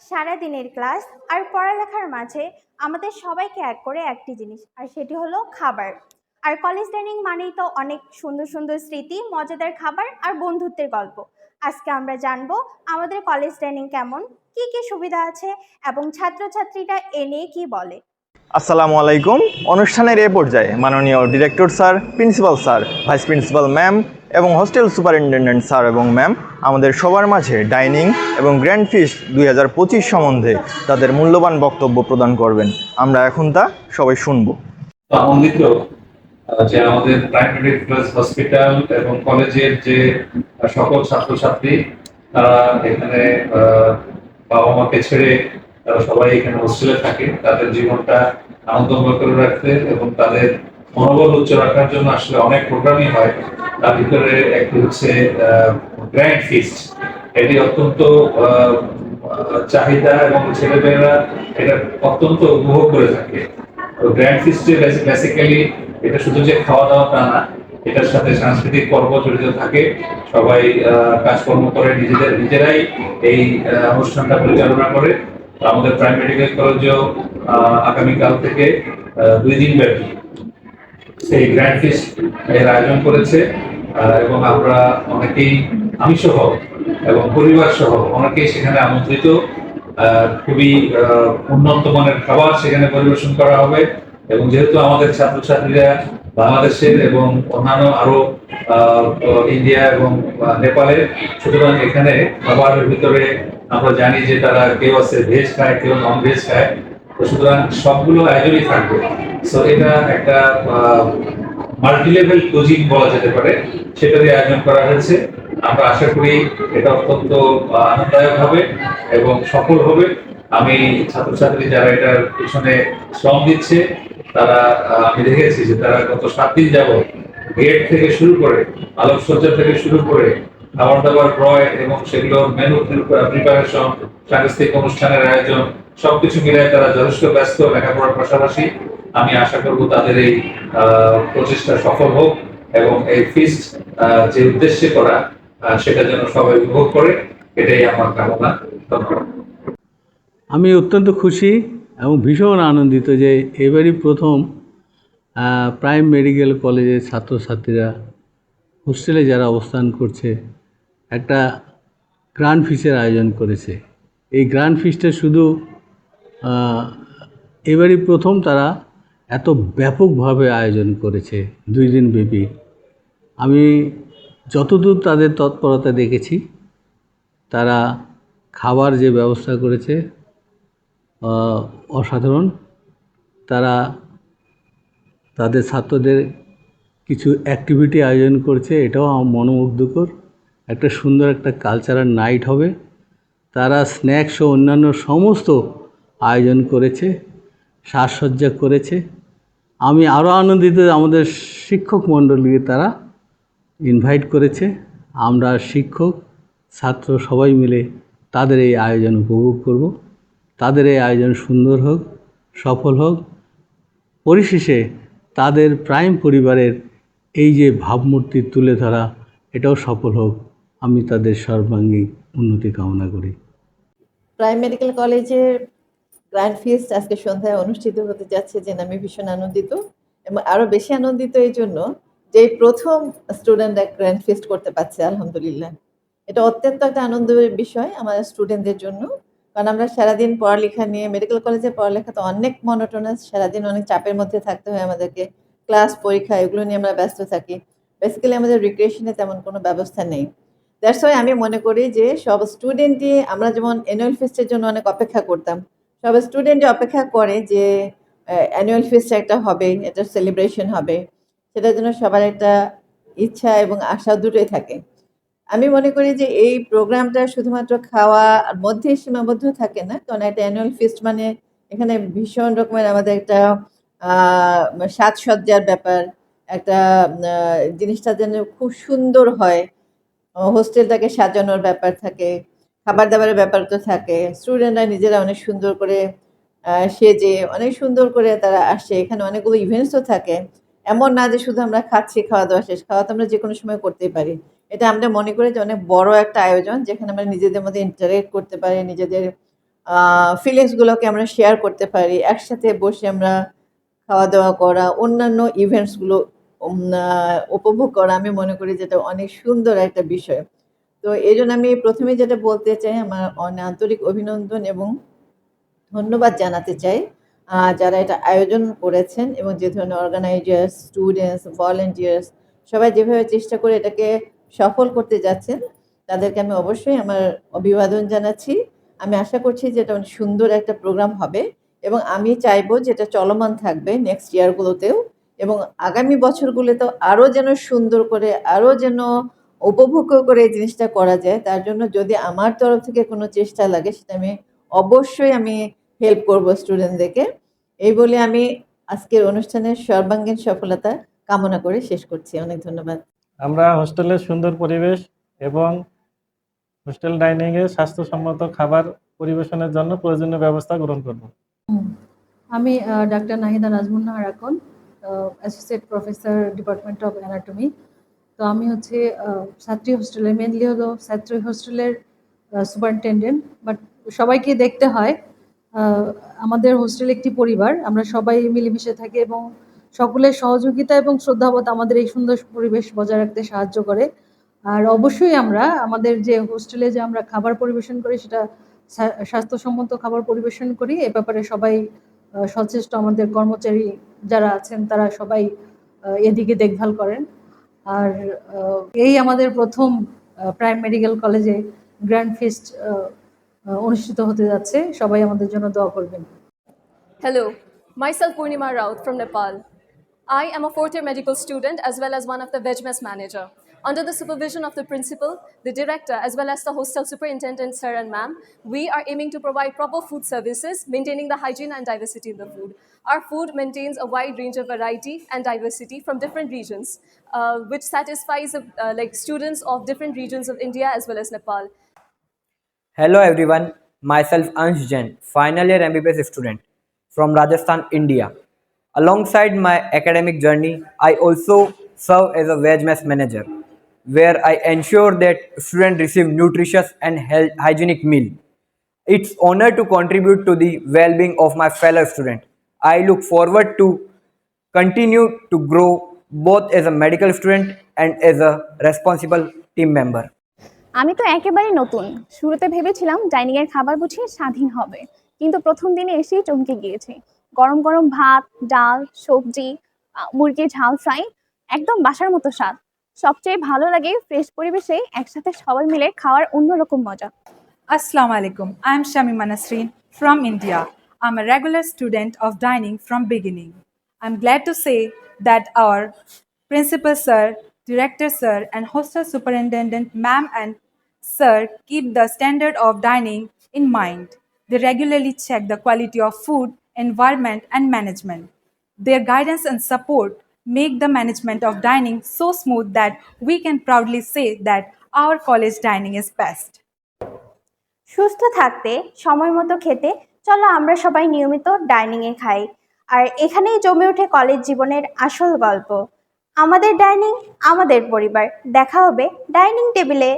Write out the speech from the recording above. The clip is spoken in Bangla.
সারাদিনের ক্লাস আর পড়ালেখার মাঝে আমাদের সবাইকে এক করে একটি জিনিস, আর সেটি হলো খাবার। আর কলেজ ডাইনিং মানেই তো অনেক সুন্দর সুন্দর স্মৃতি, মজাদার খাবার আর বন্ধুত্বের গল্প। আজকে আমরা জানবো আমাদের কলেজ ডাইনিং কেমন, কি কি সুবিধা আছে এবং ছাত্রছাত্রীরা এ নিয়ে কি বলে। আসসালামু আলাইকুম। অনুষ্ঠানের এ পর্যায়ে মাননীয় director sir, principal sir, vice principal ma'am এবং হোস্টেল সুপারিনটেন্ডেন্ট স্যার এবং ম্যাম আমাদের সবার মাঝে ডাইনিং এবং গ্র্যান্ড ফিস্ট 2025 সম্বন্ধে তাদের মূল্যবান বক্তব্য প্রদান করবেন। আমরা এখন তা সবাই শুনব। আনন্দিত যে আমাদের প্রাইমারি প্লাস হসপিটাল এবং কলেজের যে সকল ছাত্রছাত্রী তারা এখানে বাবা মাকে ছেড়ে তারা সবাই এখানে হোস্টেলে থাকে, তাদের জীবনটা আনন্দময় করে রাখতে এবং তাদের মনোবল উচ্চ রাখার জন্য আসলে অনেক প্রোগ্রামই হয়। তার ভিতরে একটি হচ্ছে গ্র্যান্ড ফিস্ট। এটি অত্যন্ত চাহিদা এবং ছেলেমেয়েরা এটা অত্যন্ত উপভোগ করে থাকে। গ্র্যান্ড ফিস্টে বেসিক্যালি এটা শুধু যে খাওয়া দাওয়াটা না, এটার সাথে সাংস্কৃতিক পর্ব জড়িত থাকে। সবাই কাজকর্ম করে নিজেরাই এই অনুষ্ঠানটা পরিচালনা করে। আমাদের প্রাইমারি মেডিকেল কলেজেও আগামীকাল থেকে 2 দিন ব্যাপী সেই গ্র্যান্ড ফিস্ট এর আয়োজন করেছে এবং আমরা অনেকেই, আমি সহ এবং পরিবার সহ অনেকেই সেখানে আমন্ত্রিত। খুবই উন্নত মানের খাবার সেখানে পরিবেশন করা হবে এবং যেহেতু আমাদের ছাত্রছাত্রীরা বাংলাদেশের এবং অন্যান্য আরো ইন্ডিয়া এবং নেপালের, সুতরাং এখানে খাবারের ভিতরে আমরা জানি যে তারা কেউ আছে ভেজ খায়, কেউ নন ভেজ খায়, তো সুতরাং সবগুলো আয়োজনই থাকবে। সো এটা একটা মাল্টি লেভেল কুজিন বলা যেতে পারে, সেটারই আয়োজন করা হয়েছে। আমরা আশা করি এটা অত্যন্ত আনন্দদায়ক হবে এবং সফল হবে। আমি ছাত্রছাত্রী যারা এটার পিছনে শ্রম দিচ্ছে তারা, আমি দেখেছি যে তারা গত 7 দিন যাবত গেট থেকে শুরু করে আলোকসজ্জা থেকে শুরু করে খাবার দাবার ক্রয় এবং সেগুলোর মেনু প্রিপারেশন, সাংস্কৃতিক অনুষ্ঠানের আয়োজন সবকিছু মিলে তারা যথেষ্ট ব্যস্ত লেখাপড়ার পাশাপাশি। আমি আশা করব তাদের এই প্রচেষ্টা সফল হোক এবং এই ফিস্ট যে উদ্দেশ্যে করা সেটা যেন সবাই উপভোগ করে, এটাই আমার কামনা। ধন্যবাদ। আমি অত্যন্ত খুশি এবং ভীষণ আনন্দিত যে এবারই প্রথম প্রাইম মেডিকেল কলেজের ছাত্রছাত্রীরা হোস্টেলে যারা অবস্থান করছে একটা গ্র্যান্ড ফিস্টের আয়োজন করেছে। এই গ্র্যান্ড ফিস্টে শুধু এবারই প্রথম তারা এত ব্যাপকভাবে আয়োজন করেছে 2 দিন ব্যাপী। আমি যতদূর তাদের তৎপরতা দেখেছি, তারা খাবার যে ব্যবস্থা করেছে অসাধারণ। তারা তাদের ছাত্রদের কিছু অ্যাক্টিভিটি আয়োজন করছে, এটাও মনোমুগ্ধকর। একটা সুন্দর একটা কালচারাল নাইট হবে। তারা স্ন্যাক্স ও অন্যান্য সমস্ত আয়োজন করেছে, সাজসজ্জা করেছে। আমি আরও আনন্দিত, আমাদের শিক্ষক মণ্ডলীকে তারা ইনভাইট করেছে। আমরা শিক্ষক ছাত্র সবাই মিলে তাদের এই আয়োজন উপভোগ করব। তাদের এই আয়োজন সুন্দর হোক, সফল হোক, পরিশেষে তাদের প্রাইম পরিবারের এই যে ভাবমূর্তি তুলে ধরা, এটাও সফল হোক। আমি তাদের সর্বাঙ্গীন উন্নতি কামনা করি। প্রাইম মেডিকেল কলেজের গ্র্যান্ড ফিস্ট আজকে সন্ধ্যায় অনুষ্ঠিত হতে যাচ্ছে, জেনে আমি ভীষণ আনন্দিত এবং আরও বেশি আনন্দিত এই জন্য যে প্রথম স্টুডেন্টরা গ্র্যান্ড ফিস্ট করতে পারছে। আলহামদুলিল্লাহ, এটা অত্যন্ত একটা আনন্দের বিষয় আমাদের স্টুডেন্টদের জন্য, কারণ আমরা সারাদিন পড়ালেখা নিয়ে, মেডিকেল কলেজে পড়ালেখা তো অনেক মনোটোনাস, সারাদিন অনেক চাপের মধ্যে থাকতে হয় আমাদেরকে, ক্লাস পরীক্ষা এগুলো নিয়ে আমরা ব্যস্ত থাকি। বেসিক্যালি আমাদের রিক্রিয়েশনে তেমন কোনো ব্যবস্থা নেই। দ্যাটস ওয়াই আমি মনে করি যে সব স্টুডেন্টই, আমরা যেমন অ্যানুয়াল ফিস্টের জন্য অনেক অপেক্ষা করতাম, সব স্টুডেন্টই অপেক্ষা করে যে অ্যানুয়াল ফিস্ট একটা হবে, একটা সেলিব্রেশন হবে, সেটার জন্য সবার একটা ইচ্ছা এবং আশা দুটোই থাকে। আমি মনে করি যে এই প্রোগ্রামটা শুধুমাত্র খাওয়ার মধ্যেই সীমাবদ্ধ থাকে না, কারণ একটা অ্যানুয়াল ফিস্ট মানে এখানে ভীষণ রকমের আমাদের একটা সাজসজ্জার ব্যাপার, একটা জিনিসটা যেন খুব সুন্দর হয়, হোস্টেলটাকে সাজানোর ব্যাপার থাকে, খাবার দাবারের ব্যাপার তো থাকে। স্টুডেন্টরা নিজেরা অনেক সুন্দর করে সেজে অনেক সুন্দর করে তারা আসে, এখানে অনেকগুলো ইভেন্টসও থাকে। এমন না যে শুধু আমরা খাচ্ছি, খাওয়া দাওয়া শেষ। খাওয়া তো আমরা যে কোনো সময় করতেই পারি। এটা আমরা মনে করি যে অনেক বড় একটা আয়োজন, যেখানে আমরা নিজেদের মধ্যে ইন্টারেক্ট করতে পারি, নিজেদের ফিলিংসগুলোকে আমরা শেয়ার করতে পারি, একসাথে বসে আমরা খাওয়া দাওয়া করা, অন্যান্য ইভেন্টসগুলো উপভোগ করা, আমি মনে করি যেটা অনেক সুন্দর একটা বিষয়। তো এই জন্য আমি প্রথমে যেটা বলতে চাই, আমার অনেক আন্তরিক অভিনন্দন এবং ধন্যবাদ জানাতে চাই যারা এটা আয়োজন করেছেন এবং যে ধরনের অর্গানাইজার্স, স্টুডেন্টস, ভলেন্টিয়ার্স সবাই যেভাবে চেষ্টা করে এটাকে সফল করতে যাচ্ছেন, তাদেরকে আমি অবশ্যই আমার অভিবাদন জানাচ্ছি। আমি আশা করছি যে এটা অনেক সুন্দর একটা প্রোগ্রাম হবে এবং আমি চাইবো যে এটা চলমান থাকবে নেক্সট ইয়ারগুলোতেও, এবং আগামী বছরগুলোতেও আরও যেন সুন্দর করে, আরও যেন উপভোগ্য করে এই জিনিসটা করা যায়। তার জন্য যদি আমার তরফ থেকে কোনো চেষ্টা লাগে, সেটা অবশ্যই আমি হেল্প করব স্টুডেন্টদেরকে। এই বলে আমি আজকের অনুষ্ঠানের সর্বাঙ্গীন সফলতা কামনা করে শেষ করছি। অনেক ধন্যবাদ। আমরা হোস্টেলের সুন্দর পরিবেশ এবং হোস্টেল ডাইনিংয়ে স্বাস্থ্যসম্মত খাবার পরিবেশনের জন্য প্রয়োজনীয় ব্যবস্থা গ্রহণ করব। আমি ডাক্তার নাহিদা নাজমুন হারাকন, associate professor department of anatomy. তো আমি হচ্ছে ছাত্রী হোস্টেলের, মেনলি হলো ছাত্রী হোস্টেলের সুপারিনটেন্ডেন্ট, বাট সবাইকে দেখতে হয়। আমাদের হোস্টেল একটি পরিবার, আমরা সবাই মিলেমিশে থাকি এবং সকলের সহযোগিতা এবং শ্রদ্ধাবোধ আমাদের এই সুন্দর পরিবেশ বজায় রাখতে সাহায্য করে। আর অবশ্যই আমরা আমাদের যে হোস্টেলে যে আমরা খাবার পরিবেশন করি, সেটা স্বাস্থ্যসম্মত খাবার পরিবেশন করি। এ ব্যাপারে সবাই সচেষ্ট, আমাদের কর্মচারী যারা আছেন তারা সবাই এদিকে দেখভাল করেন। আর এই আমাদের প্রথম প্রাইম মেডিকেল কলেজে গ্র্যান্ড ফিস্ট অনুষ্ঠিত হতে যাচ্ছে, সবাই আমাদের জন্য দোয়া করবেন। Hello, myself Purnima Raut from Nepal. I am a fourth-year medical student as well as one of the veg mess manager. Under the supervision of the principal, the director, as well as the hostel superintendent, sir and ma'am, we are aiming to provide proper food services, maintaining the hygiene and diversity in the food. Our food maintains a wide range of variety and diversity from different regions, which satisfies like students of different regions of India as well as Nepal. Hello everyone, myself Ansh Jain, final year MBBS student from Rajasthan, India. Alongside my academic journey, I also serve as a veg mess manager, where I ensure that students receive nutritious and hygienic meal. It's honor to contribute to the well-being of my fellow student. I look forward to continue to grow both as a medical student and as a responsible team member. আমি তো একেবারে নতুন, শুরুতে ভেবেছিলাম ডাইনিংয়ের খাবার বুঝি স্বাধীন হবে, কিন্তু প্রথম দিনে এসেই চমকে গিয়েছি। গরম গরম ভাত, ডাল, সবজি, মুরগির ঝাল ফ্রাই, একদম বাসার মতো স্বাদ। সবচেয়ে ভালো লাগে ফ্রেশ পরিবেশে একসাথে সবাই মিলে খাওয়ার অন্যরকম মজা। Assalamu alaikum. I am Shamima Nasreen from India. I'm a regular student of dining from beginning. I'm glad to say that our principal sir, director sir, and hostel superintendent ma'am and sir keep the standard of dining in mind. They regularly check the quality of food, environment, and management. Their guidance and support make the management of dining so smooth that we can proudly say that our college dining is best. সুস্থ থাকতে, সময় মতো খেতে, চলো আমরা সবাই নিয়মিত ডাইনিংয়ে খাই। আর এখানেই জমে ওঠে কলেজ জীবনের আসল গল্প। আমাদের ডাইনিং, আমাদের পরিবার। দেখা হবে ডাইনিং টেবিলে।